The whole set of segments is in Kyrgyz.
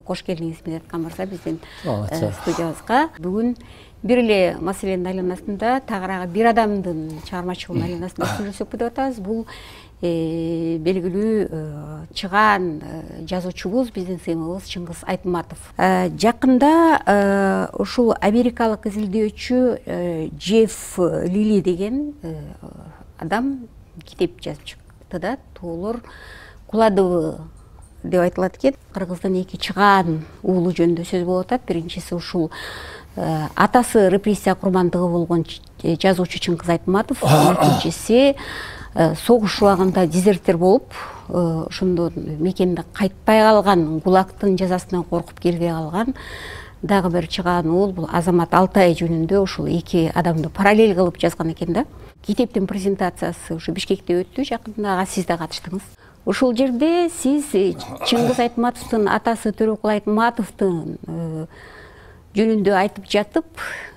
кош келдиңиз Медет Камырза биздин студиябызга. Бүгүн бир эле маселенин айланасында тагыраагы бир адамдын чыгармачылыгынын айланасында сүйлөшөкпү деп атабыз. Бул белгилүү чыгаан жазуучубуз, биздин сыймыбыз Чыңгыз Айтматов. Жакында ушул америкалык изилдөөчү Джефф Лили деген адам китеп жазып чыкты да, Тоолор куладыбы деп айтылат экен. Кыргыздын эки чыгаан уулу жөнүндө сөз болуп атат. Биринчиси ушул атасы репрессия курмандыгы болгон жазуучу Чыңгыз Айтматов, экинчиси согуш убагында дезертир болуп, ошондо мекенде кайтпай калган, ГУЛАГтын жазасынан коркуп келбей калган дагы бир чыгаан уул. Бул Азамат Алтай жөнүндө ушул эки адамды параллель кылып жазган экен да. Китептин презентациясы ушу Бишкекте өттү жакында, ага сиз да катыштыңыз. Ушул жерде сиз Чыңгыз Айтматовдун атасы Төрөкул Айтматовдун жөнүндө айтып жатып,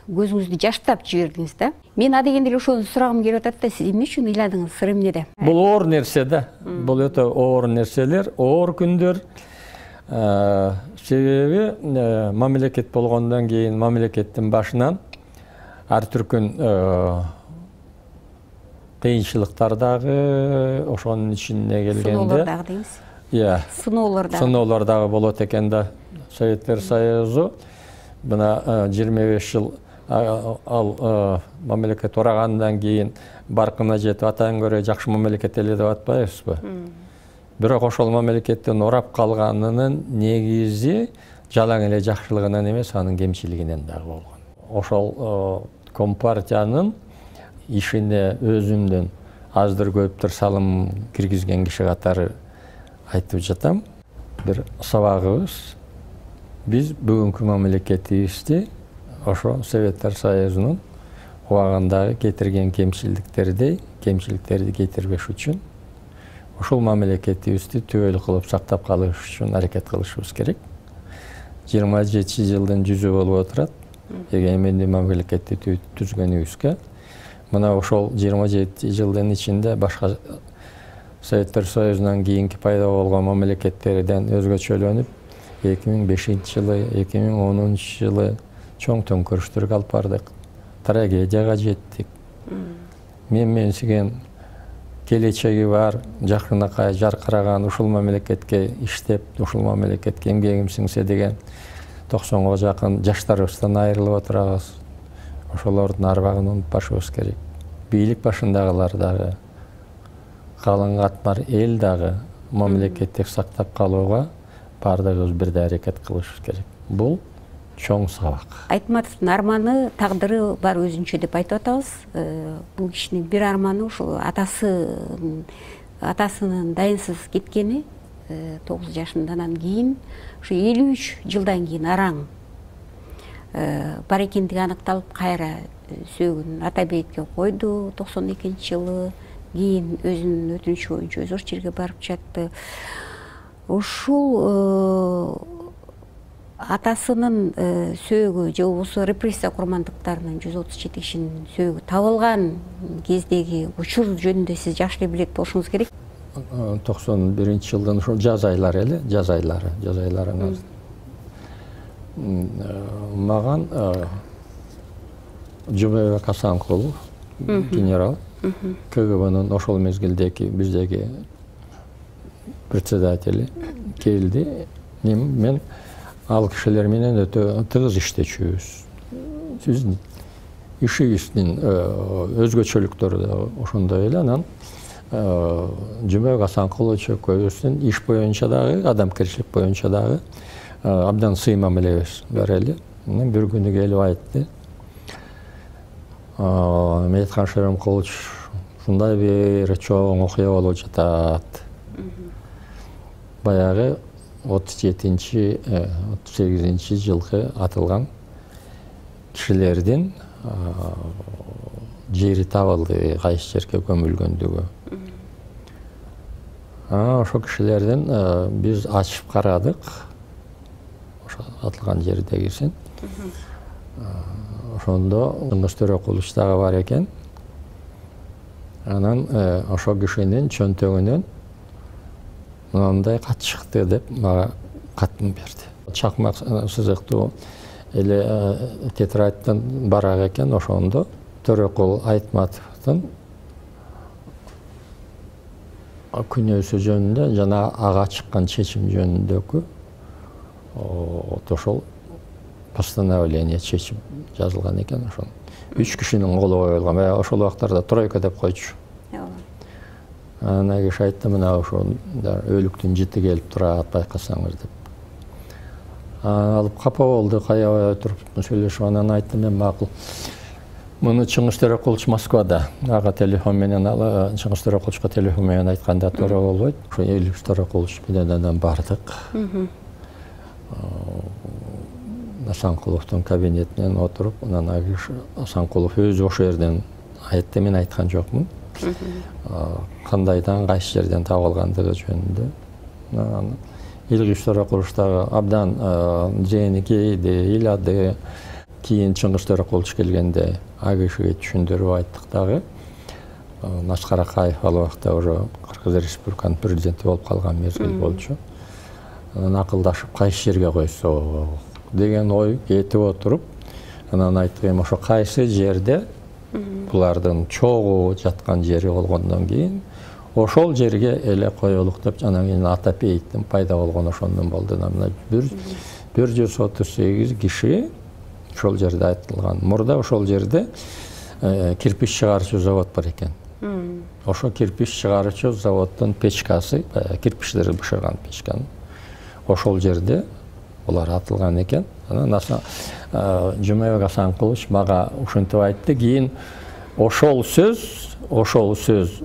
көзүңүздү жаштап жибердиңиз да. Мен адегенде эле ошону сурагым келип атат да, сиз эмне үчүн ыйладыңыз, сыр эмнеде? Бул оор нерсе да. Бул өтө оор нерселер, оор күндөр. Себеби мамлекет болгондон кийин мамлекеттин башынан ар түркүн кыйынчылыктар дагы ошонун ичине келгенде. Сыноолор дагы дейбиз. Сыноолор дагы болот экен да. Советтер Союзу мына 25 жыл ал мамлекет урагандан кийин баркына жетип атан көрө жакшы мамлекет эле деп атпайбызбы? Бирок ошол мамлекеттин урап калганынын негизи жалаң эле жакшылыгынан эмес, анын кемчилигинен дагы болгон. Ошол Компартиянын ишине өзүмдүн аздыр көптүр салым киргизген киши катары айтып жатам. Бир сабагыбыз, биз бүгүнкү мамлекетибизди ошо Советтер Союзунун убагындагы кетирген кемчиликтерди кетирбеш үчүн ошол мамлекетибизди түбөлүк кылып сактап калыш үчүн аракет кылышыбыз керек. 27 жылдын жүзү болуп отурат эгемендүү мамлекетти түзгөнүбүзгө. Мына ошол 27 жылдын ичинде башка Советтер Союзунан кийинки пайда болгон мамлекеттерден өзгөчөлөнүп 2005 жылы, 2010 жылы чоң төңкөрүштөргө алып бардык. Трагедияга жеттик. Менсиген келечеги бар, жакынакай жаркыраган ушул мамлекетке иштеп, ушул мамлекетке эмгегим сиңсе деген 90га жакын жаштарыбыздан айрылып отурабыз. Ошолордун арбагын унутпашыбыз керек. Бийлик башындагылар дагы, калың катмар эл дагы мамлекетти сактап калууга бардыгыбыз бирдей аракет кылышыбыз керек. Бул чоң сабак. Айтматовдун арманы, тагдыры бар өзүнчө деп айтып атабыз. Бул кишинин бир арманы ушул атасынын дайынсыз кеткени, 9 жашындан кийин, ушу 53 жылдан кийин араң бар экендиги аныкталып, кайра сөөгүн ата бейитке койду 92-жылы, кийин өзүнүн өтүнүчү боюнча өзү жерге барып жатты. Ушул атасынын сөөгү же болбосо репрессия курмандыктарынын 137 кишинин сөөгү табылган кездеги учур жөнүндө сиз жакшы эле билет болушуңуз керек. 91-жылдын ушул жаз айлары эле, жаз айларынан маган Жумабек Асанкулов генерал КГБнын ошол мезгилдеги биздеги председатели келди. Мен ал кишилер менен өтө тыгыз иштечүбүз. Сиздин ишибиздин өзгөчөлүктөрү да ошондой эле. Анан Жумабек Асанкулович экөөбүздүн иш боюнча дагы, адамгерчилик боюнча дагы абдан сый мамилебиз бар эле. Бир күнү келип айтты: Медетхан Шеремкулович, ушундай бир чоң окуя болуп жатат. Баягы 37-38 жылкы атылган кишилердин жери табылды, кайсы жерге көмүлгөндүгү. Ошол кишилердин биз ачып карадык. Ошо атылган жердегисин. Ошондо Чыңгыз Төрөкулович дагы бар экен. Анан ошол кишинин чөнтөгүнөн мындай кат чыкты деп мага катын берди. чакмак сызыктуу эле тетрадьтан барак экен. Ошондо Төрөкул Айтматовдун күнөөсү жөнүндө жана ага чыккан чечим жөнүндөгү ошол постановление чечим жазылган экен. Ошол 3 кишинин колу коюлган. Ошол убактарда тройка деп койчу. Ана киши айтты, мына ошол өлүктүн жити келип турат, байкасаңыз деп. Алып капа болду, каябай туруп сүйлөшүп, анан айтты, мен макул. Муну Чыңгыз Төрөкулович Москвада, ага телефон менен Чыңгыз Төрөкуловичка телефон менен айтканда туура болбойт. Ошо Элиш Төрөкулович менен анан бардык. Асанкуловдун кабинетинен отуруп, анан Асанкулов өзү ошол жерден айтты, мен айткан жокмун. Кандайдан кайсы жерден табылгандыгы жөнүндө. Элиш Төрөкулович дагы абдан жээнин кейди, ыйлады. Кийин Чыңгыз Төрөкулович келгенде ал кишиге түшүндүрүп айттык дагы. Аскар Акаев ал убакта уже Кыргыз Республиканын президенти болуп калган мезгил болчу. Анан акылдашып кайсы жерге койсок деген ой кетип отуруп, анан айттым, ошо кайсы жерде булардын чогуу жаткан жери болгондон кийин ошол жерге эле коелук деп, анан кийин Атапеевдин пайда болгону ошондон болду. Мына 138 киши ошол жерде айтылган. Мурда ошол жерде кирпич чыгарчу завод бар экен. Ошо кирпич чыгарчу заводдун печкасы, кирпичтерди бышырган печканы ошол жерде булар атылган экен. Анан Жумабек Асанкулович мага ушинтип айтты. Кийин ошол сөз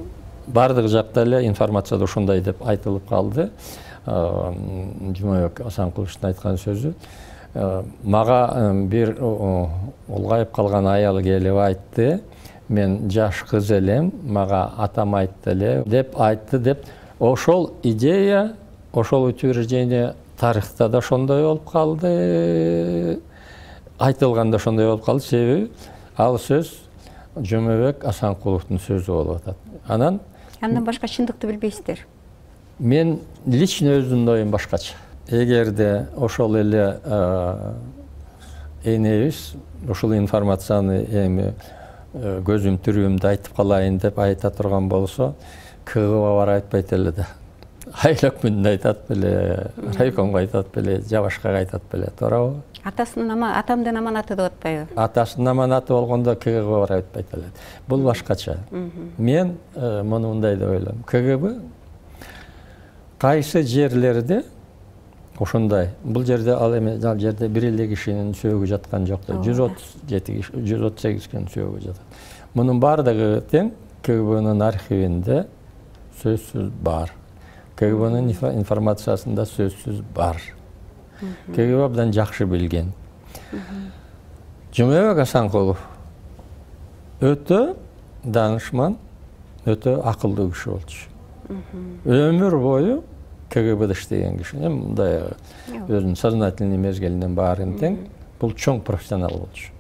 бардык жакта эле информацияда ушундай деп айтылып калды. Жумабек Асанкуловичтун айткан сөзү. Мага бир улгайып калган аял келип айтты. Мен жаш кыз элем, мага атам айтты эле деп айтты деп. Ошол идея, ошол утверждение тарыхта да ошондой болуп калды. Айтылганда ошондой болуп калды. Себеби ал сөз Жумабек Асанкуловдун сөзү болуп атат. Андан башка чындыкты билбейсиздер. Мен лично өзүмдүн оюм башкача. Эгерде ошол эле энебиз ушул информацияны эми көзүм түрүмдө айтып калайын деп айта турган болсо, КГБ бар айтпайт эле да. Айлык мүндө айтат беле, райкомго айтат беле, Жабашкага айтат беле, туурабы? Атамдын аманаты деп атпайбы? Атасынын аманаты болгондо КГБ бар айтпайт эле. Бул башкача. Мен муну мындай деп ойлойм. КГБ кайсы жерлерде ошондой, бул жерде ал эме, ал жерде бир эле кишинин сөөгү жаткан жок да, 138 кишинин сөөгү жатат. Мунун бардыгы тең КГБнын архивинде сөзсүз бар. КГБнын информациясында сөзсүз бар. КГБ абдан жакшы билген. Жумабек Асанкулов өтө данышман, өтө акылдуу киши болчу. Өмүр бою КГБ'да иштеген киши. Мындай өзүнүн сознательный мезгилинен баарын тең, бул чоң профессионал болчу.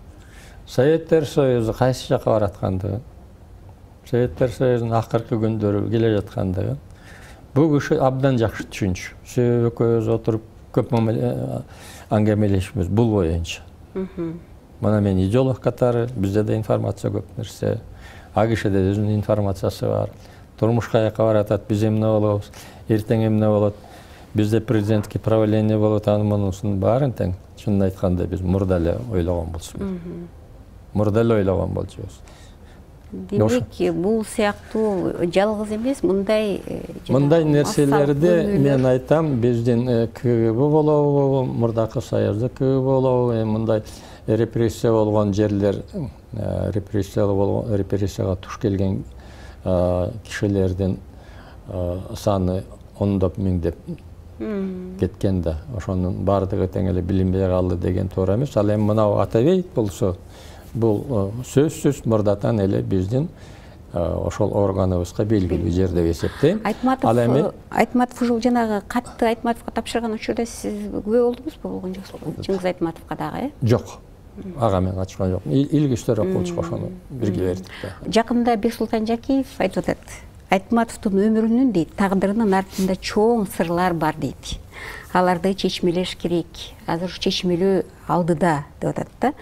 Советтер Союзу кайсы жака бараткандыгы, Советтер Союзунун акыркы күндөрү келе жаткандыгы бул киши абдан жакшы түшүнчү. Себеби экөөбүз отуруп көп аңгемелешибиз бул боюнча. Мына мен идеолог катары, бизде да информация көп нерсе, а кишиде өзүнүн информациясы бар. Турмуш каяка баратат, биз эмне болобуз, эртең эмне болот, бизде президенттик правление болот, анын мунусунун баарын тең чынын айтканда биз мурда эле ойлогон болчубуз. Мурда эле ойлогон болчубуз. Демек, бул сыяктуу жалгыз эмес, мындай нерселерди мен айтам, биздин КГБ болобу, мурдакы Союзда КГБ болобу, мындай репрессия болгон жерлер, репрессияга туш келген кишилердин саны ондоп миңдеп кеткен да, ошонун бардыгы тең эле билинбей калды деген туура эмес. Ал эми мына Атабеев болсо, бул сөзсүз мурдатан эле биздин ошол органыбызга белгилүү жер деп эсептейм. Айтматов ушул жанагы катты Айтматовго тапшырган учурда сиз күбө болдуңузбу болгон жоксуз? Чыңгыз Айтматовго дагы? Жок. Ага мен ачкан жок. Илгиш Төрөкулович ошону бирге бердик да. Жакында Бексултан Жакиев айтып атат. Айтматовдун өмүрүнүн дейт, тагдырынын артында чоң сырлар бар дейт. аларды чечмелеш керек. Азыр чечмелөө алдыда деп атат да.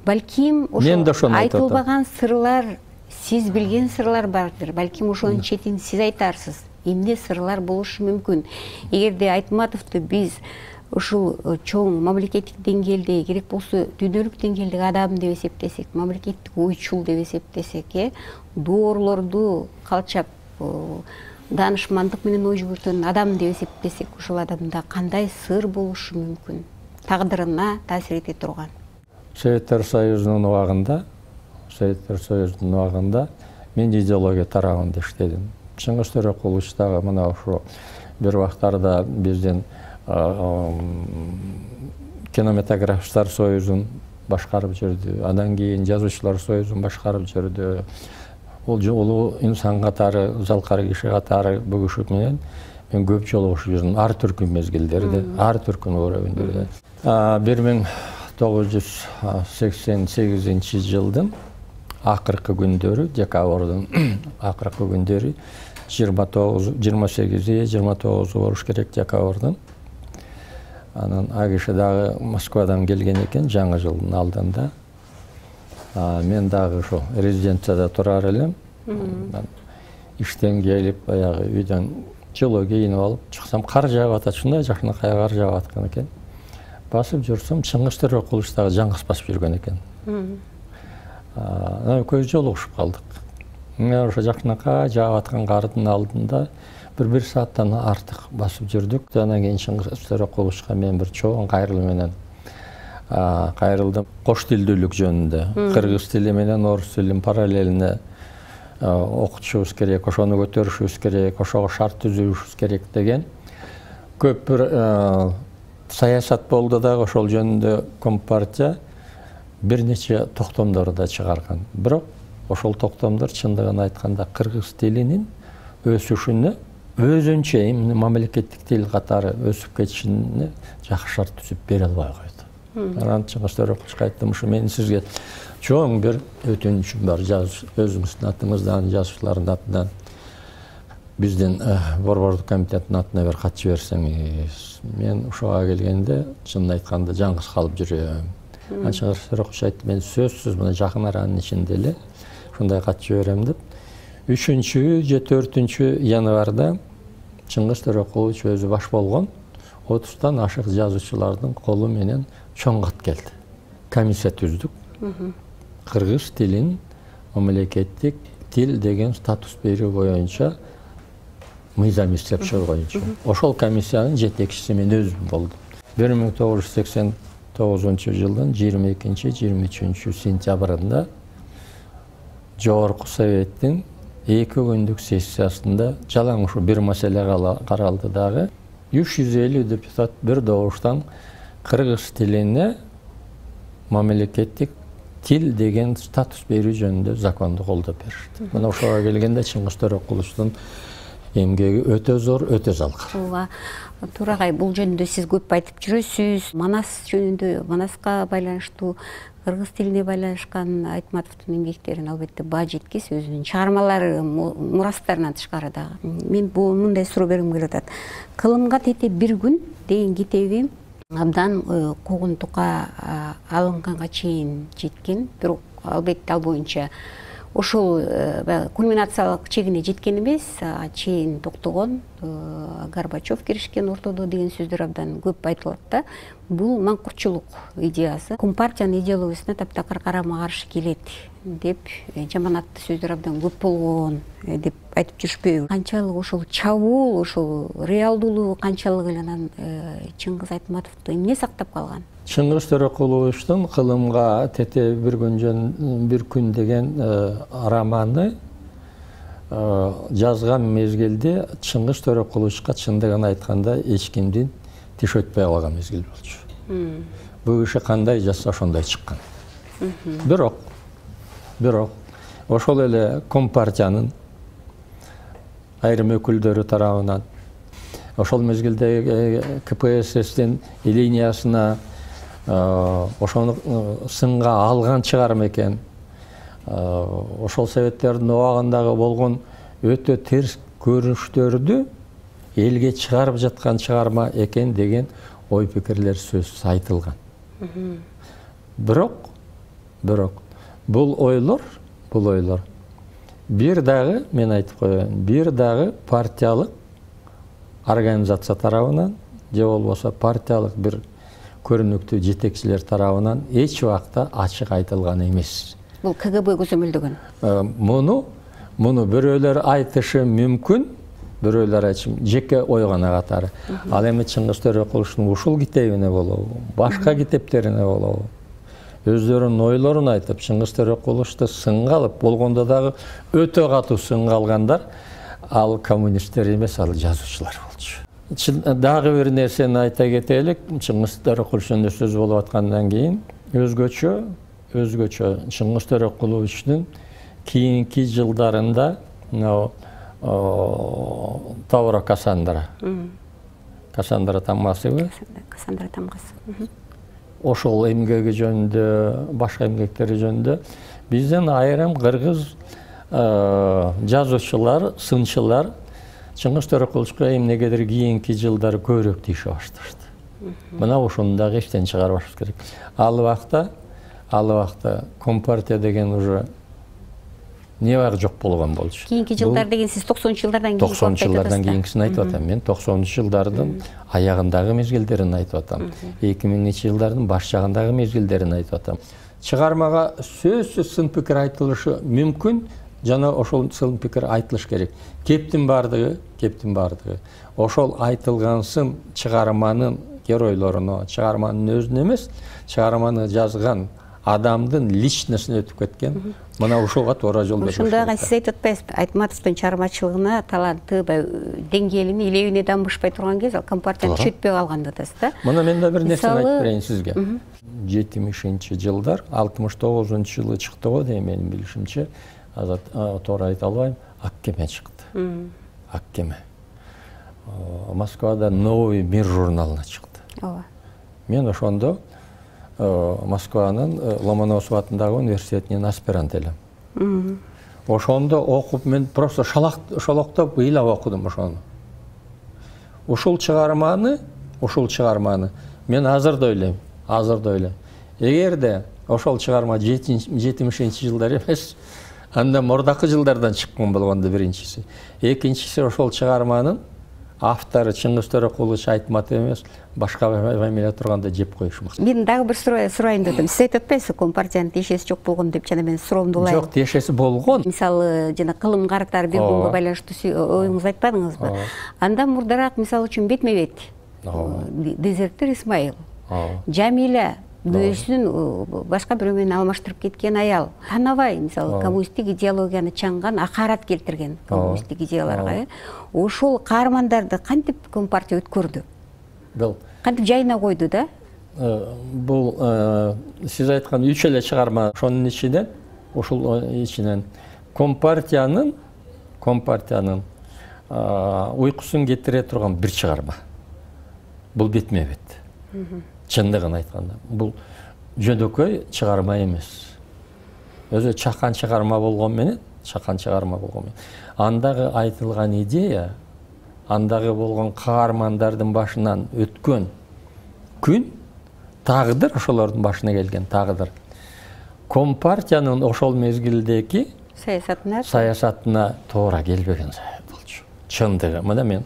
Балким ошо айтылбаган сырлар, сиз билген сырлар бардыр. Балким ошонун четин сиз айтарсыз. Эмне сырлар болушу мүмкүн? Эгерде Айтматовду биз ушул чоң мамлекеттик деңгээлде, керек болсо дүйнөлүк деңгээлдеги адам деп эсептесек, мамлекеттик ойчул деп эсептесек, доорлорду калчап данышмандык менен ой жүгүртөн адам деп эсептесек, ушул адамда кандай сыр болушу мүмкүн? Тагдырына таасир эте турган. Советтер Союзунун убагында мен идеология тарабында иштедим. Чыңгыз Төрөкулович дагы мына ошо бир убактарда биздин кинематографисттер союзун башкарып жүрдү. Андан кийин жазуучулар союзун башкарып жүрдү. Ол улуу инсан катары, залкар киши катары бул киши менен мен көп жолугушуп жүрдүм. Ар түркүн мезгилдерде, ар түркүн өрөбүндөрдө. 1988 жылдын акыркы күндөрү, декабрдын акыркы күндөрү 28-29 болуш керек декабрдын. Анан киши дагы Москвадан келген экен, жаңы жылдын алдында. Мен дагы ошо резиденцияда турар элем. Иштен келип, баягы үйдөн жылуу кийинип алып чыксам, кар жаап атат, ушундай жакынакай кар жаап аткан экен. Басып жүрсөм, Чыңгыз Төрөкулович дагы жаңгыз басып жүргөн экен. Көз жолугушуп калдык. Мен ошо жакынакай жаап аткан кардын алдында бир сааттан артык басып жүрдүк. Андан кийин Чыңгыз Төрөкуловичка мен бир чоң кайрылуу менен кайрылдым. Кош тилдүүлүк жөнүндө. Кыргыз тили менен орус тилин параллелине окутушубуз керек, ошону көтөрүшүбүз керек, ошого шарт түзүшүбүз керек деген көп бир саясат болду дагы. Ошол жөнүндө Компартия бир нече токтомдор да чыгарган. Бирок ошол токтомдор чындыгын айтканда кыргыз тилинин өсүшүнө өзүнчө мамлекеттик тил катары өсүп кетишине жакшы шарт түзүп бере албай койду. Анан Чыңгыз Төрөкуловичка айттым, ушу мен сизге чоң бир өтүнүчүм бар, өзүңүздүн атыңыздан, жазуучулардын атынан, биздин борбордук комитеттин атына бир кат жиберсеңиз. Мен ошого келгенде чынын айтканда жаңгыз калып жүрөм. Чыңгыз Төрөкулович айтты, мен сөзсүз мына жакын аранын ичинде эле ушундай кат жиберем деп. 3 же 4 январда Чыңгыз Төрөкулович өзү баш болгон 30тан ашык жазуучулардын колу менен чоң кат келди. Комиссия түздүк. Кыргыз тилин мамлекеттик тил деген статус берүү боюнча мыйзам иштеп чыгуу боюнча. Ошол комиссиянын жетекчиси мен өзүм болдум. 1989 жылдын 22-23 сентябрында Жогорку Советтин 2 күндүк сессиясында жалаң ушу бир маселе каралды дагы. 350 депутат бир добуштан кыргыз тилине мамлекеттик тил деген статус берүү жөнүндө законду колдоп беришти. Мына ошого келгенде Чыңгыз Төрөкуловичтун эмгеги өтө зор, өтө залкар. Ооба, Турагай, бул жөнүндө сиз көп айтып жүрөсүз. Манас жөнүндө, Манаска байланыштуу, кыргыз тилине байланышкан Айтматовдун эмгектерин албетте баа жеткис, өзүнүн чыгармалары, мурастарынан тышкары дагы. Мен мындай суроо бергим келип атат. Кылымга тете бир күн деген китеби абдан куугунтукка алынганга чейин жеткен. Бирок албетте ал боюнча ошол кульминациялык чегине жеткен эмес, чейин токтогон, Горбачев киришкен ортодо деген сөздөр абдан көп айтылат да. Бул маңкуртчулук идеясы Компартиянын идеологиясына таптакыр карама каршы келет деп жаманаттуу сөздөр абдан көп болгон деп айтып жүрүшпөйбү? Канчалык ошол чабуул, ошол реалдуулугу канчалык эле анан Чыңгыз Айтматовду эмне сактап калган? Чыңгыз Төрөкуловичтун кылымга тете бир күн деген романы жазган мезгилде Чыңгыз Төрөкуловичка чындыгын айтканда эч кимдин тиш өтпөй калган мезгил болчу. Бул киши кандай жазса ошондой чыккан. Бирок ошол эле Компартиянын айрым өкүлдөрү тарабынан, ошол мезгилде КПССтин линиясына ошону сынга алган чыгарым экен. Ошол советтердин убагындагы болгон өтө терс көрүнүштөрдү элге чыгарып жаткан чыгарма экен деген ой пикирлер сөзсүз айтылган. Бирок бул ойлор бир дагы, мен айтып коеюн, бир дагы партиялык организация тарабынан же болбосо партиялык бир көрүнүктүү жетекчилер тарабынан эч убакта ачык айтылган эмес. Бул КГБ көзөмөлдөгөн. Муну бирөөлөр айтышы мүмкүн, бирөөлөр айтышым жеке ой гана катары. Ал эми Чыңгыз Төрөкуловдун ушул китебине болобу, башка китептерине болобу, өздөрүнүн ойлорун айтып, Чыңгыз Төрөкуловду сынга алып, болгондо дагы өтө катуу сынга алгандар, ал коммунисттер эмес, ал жазуучулар болчу. Дагы бир нерсени айта кетелик, Чыңгыз Төрөкуловдун сөз болуп аткандан кийин өзгөчө Чыңгыз Төрөкуловдун кийинки жылдарында Тавра Кассандра тамгасыбы? Кассандра тамгасы. Ошол эмгеги жөнүндө, башка эмгектери жөнүндө бизден айрым кыргыз жазуучулар, сынчылар Чыңгыз Төрөкуловго эмнегедир кийинки жылдары көбүрөөк тийише башташты. Мына ошону дагы эчтен чыгарбашыбыз керек. Ал убакта Компартия деген уже небагы жок болгон болчу. Кийинки жылдар деген сиз 90-жылдардан кийин 90-жылдардан кийинкисин айтып атам. Мен 90-жылдардын аягындагы мезгилдерин айтып атам. 2000-жылдардын баш жагындагы мезгилдерин айтып атам. Чыгармага сөзсүз сын пикир айтылышы мүмкүн, жана ошол сын пикир айтылыш керек. Кептин бардыгы. Ошол айтылган сын чыгарманын геройлоруна, чыгарманын өзүнө эмес, чыгарманы жазган адамдын личностуна өтүп кеткен. Мына ошого туура жол бериши. Ошондой сиз айтып атпайсызбы, Айтматовдун чыгармачылыгына таланты, деңгээлине, илебине дамбышпай турган кез ал Компартияны күчөтпөй калган атасыз да. Мына мен да бир нерсени айтып берейин сизге. 70-жылдар, 69-жылы чыкты го дейм, менин билишимче, туура айта албайм, Аккеме чыкты. Аккеме. Москвада Новый мир журналына чыкты. Ооба. Мен ошондо Москванын Ломоносов атындагы университетинин аспирант элем. Ошондо окуп, мен просто шолоктоп ыйлап окудум ошону. Ушул чыгарманы мен азыр да ойлойм. Эгерде ошол чыгарма 70-жылдар эмес, андан мурдакы жылдардан чыккан болгондо биринчиси. Экинчиси ошол чыгарманын автору Чыңгыз Төрөкулович Айтматов эмес, башка фамилия турганда жеп коюшмак. Мен дагы бир сурайын дедим. Сиз айтып атпайсызбы, Компартиянын тиешеси жок болгон деп, жана мен суроомду улайын. Жок, тиешеси болгон. Мисалы, жана кылым карактар бир күнгө байланыштуу оюңузду айтпадыңызбы? Андан мурдараак, мисалы үчүн бетме-бет Дезертир Исмаил, Жамиля дүнүйөсүн башка бирөө менен алмаштырып кеткен аял, танабай, мисалы, коммунисттик идеологияны чаңган, акарат келтирген коммунисттик идеяларга, ошол каармандарды кантип Компартия өткөрдү? Кантип жайына койду да? Бул сиз айткан 3 эле чыгарма, ошонун ичинен Компартиянын уйкусун кетире турган бир чыгарма. Бул бетме-бет. Чындыгын айтканда, бул жөнөкөй чыгарма эмес. Өзү чакан чыгарма болгон менен, андагы айтылган идея, андагы болгон каармандардын башынан өткөн күн, тагдыр, ошолордун башына келген тагдыр. Компартиянын ошол мезгилдеги саясатына туура келбеген болчу. Чындыгы. Мына мен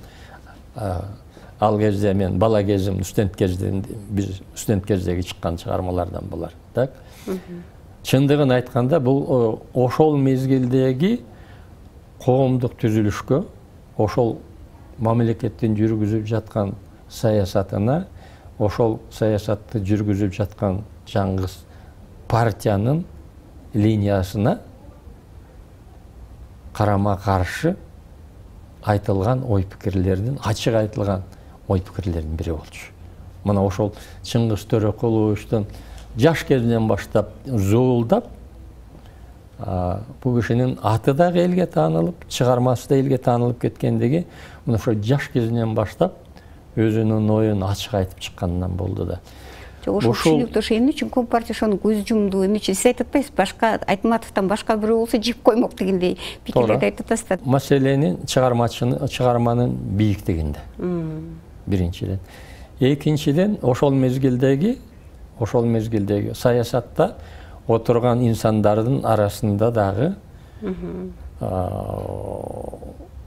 ал кезде, мен бала кезим, студент кездеги чыккан чыгармалардан булар. Так? Чындыгын айтканда, бул ошол мезгилдеги коомдук түзүлүшкө, ошол мамлекеттин жүргүзүп жаткан саясатына, ошол саясатты жүргүзүп жаткан Чаңгыз партиянын линиясына карама каршы айтылган ой пикирлердин, ачык айтылган ой пикирлердин бири болчу. Мына ошол Чыңгыз Төрөкуловдун жаш кезинен баштап зуулдап, бул кишинин аты да элге таанылып, чыгармасы да элге таанылып кеткендиги, мына ошо жаш кезинен баштап өзүнүн оюн ачык айтып чыкканынан болду да. Ошол түшүнүктүү ошо эмне үчүн Компартия ошону көз жумду, эмне үчүн сиз айтып атпайсызбы, башка Айтматовдон башка бирөө болсо жип коймок дегендей пикирлерди айтып атасыздар. Маселенин чыгарманын бийиктигинде. Биринчиден. Экинчиден ошол мезгилдеги саясатта отурган инсандардын арасында дагы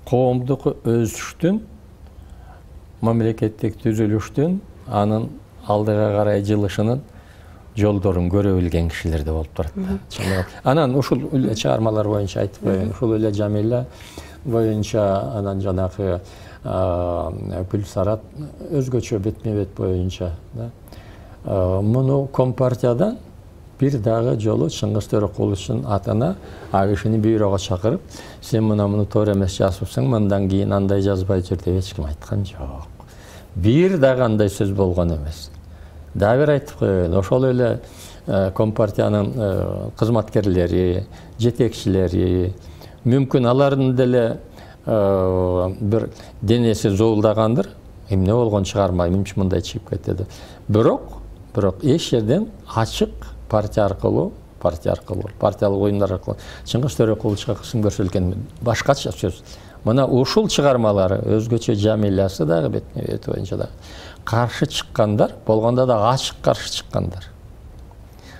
коомдук өсүштүн, мамлекеттик түзүлүштүн, анын алдыга карай жылышынын жолдорун көрө билген кишилер да болуп турат. Анан ушул чыгармалар боюнча айтып коеюн. Ушул эле Жамила боюнча, анан жанагы Гүлсарат өзгөчө бетме-бет боюнча. Муну Компартиядан бир дагы жолу Чыңгыз Төрөкуловичтин атына АГШны бюрого чакырып, сен муну туура эмес жазыпсың, мындан кийин андай жазбай жүр деп эч ким айткан жок. Бир дагы андай сөз болгон эмес. Дагы бир айтып коеюн, ошол эле Компартиянын кызматкерлери, жетекчилери, мүмкүн алардын деле бир денеси зоолдагандыр, эмне болгон чыгарма, эмне мындай чыгып кетти. Бирок эч жерден ачык партия аркылуу, партиялык оюндар аркылуу Чыңгыз Төрөкуловичка кысым көрсөтүлгөн башкача сөз. Мына ушул чыгармалары өзгөчө Жамилясы дагы бет боюнча да каршы чыккандар, болгондо да ачык каршы чыккандар.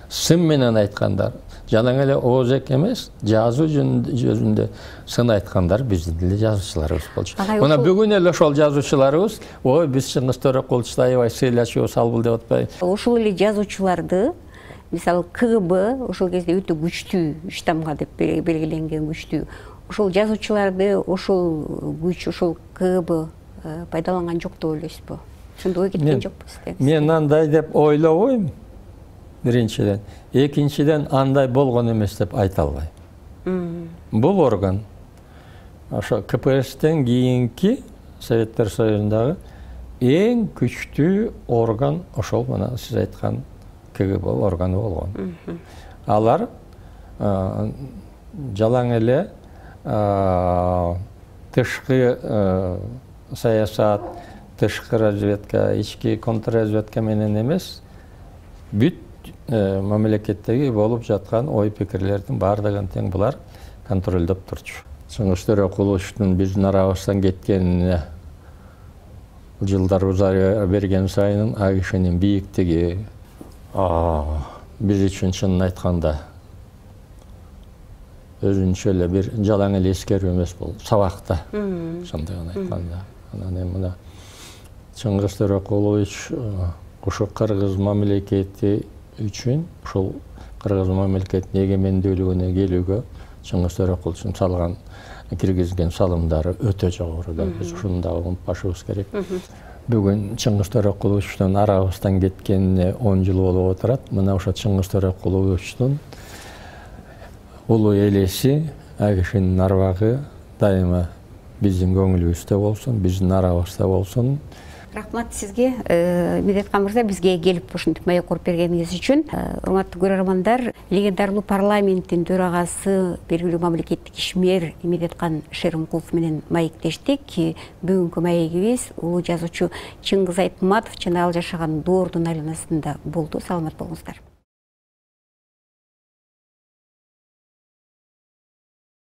Сын менен айткандар. Жанаң эле Оозек эмес, жазуу жөнүндө сын айткандар биздин эле жазуучуларыбыз болчу. Мына бүгүн эле ошол жазуучуларыбыз, ой, биз Чыңгыз Төрөкуловичти аябай сыйлачубуз, албыл деп атпайбы. Ошол эле жазуучуларды, мисалы КГБ ошол кезде өтө күчтүү, штамга деп белгиленген күчтүү. Ошол жазуучуларды, ошол күч, ошол КГБ пайдаланган жок деп ойлойсузбу? Ошондой ой кеткен жокпу сизде? Мен андай деп ойлобойм. Биринчиден, экинчиден андай болгон эмес деп айта албайм. Бул орган ошо КПССтен кийинки Советтер Союзундагы эң күчтүү орган ошол мына сиз айткан КГБ органы болгон. Алар жалаң эле тышкы саясат, тышкы разведка, ички контрразведка менен эмес, бүт мамлекеттеги болуп жаткан ой пикирлердин баардыгын тең булар контролдоп турчу. Чыңгыз Төрөкуловичтин биздин арабыздан кеткенине жылдар узара берген сайын АГШнын бийиктиги биз үчүн чынын айтканда өзүнчө эле бир жалаң эле эскерүү эмес болду. Сабакта чындыгын айтканда. Анан мына Чыңгыз Төрөкулович ошо кыргыз мамлекети үчүн, ошол кыргыз мамлекетинин эгемендүүлүгүнө келүүгө Чыңгыз Төрөкуловичтин салган, киргизген салымдары өтө жогору да. Биз ушуну да унутпашыбыз керек. Бүгүн Чыңгыз Төрөкуловичтин арабыздан кеткенине 10 жыл болуп отурат. Мына ошо Чыңгыз Төрөкуловичтин улуу элеси, АГШнын арбагы дайыма биздин көңүлүбүздө болсун, биздин арабызда болсун. Рахмат сизге, Медеткан мырза, бизге келип ушинтип маек коруп бергениңиз үчүн. Урматтуу көрөрмандар, легендарлуу парламенттин төрагасы, белгилүү мамлекеттик ишмер Медеткан Шеримкулов менен маектештик. Бүгүнкү маегибиз улуу жазуучу Чыңгыз Айтматов жана ал жашаган доордун айланасында болду. Саламат болуңуздар.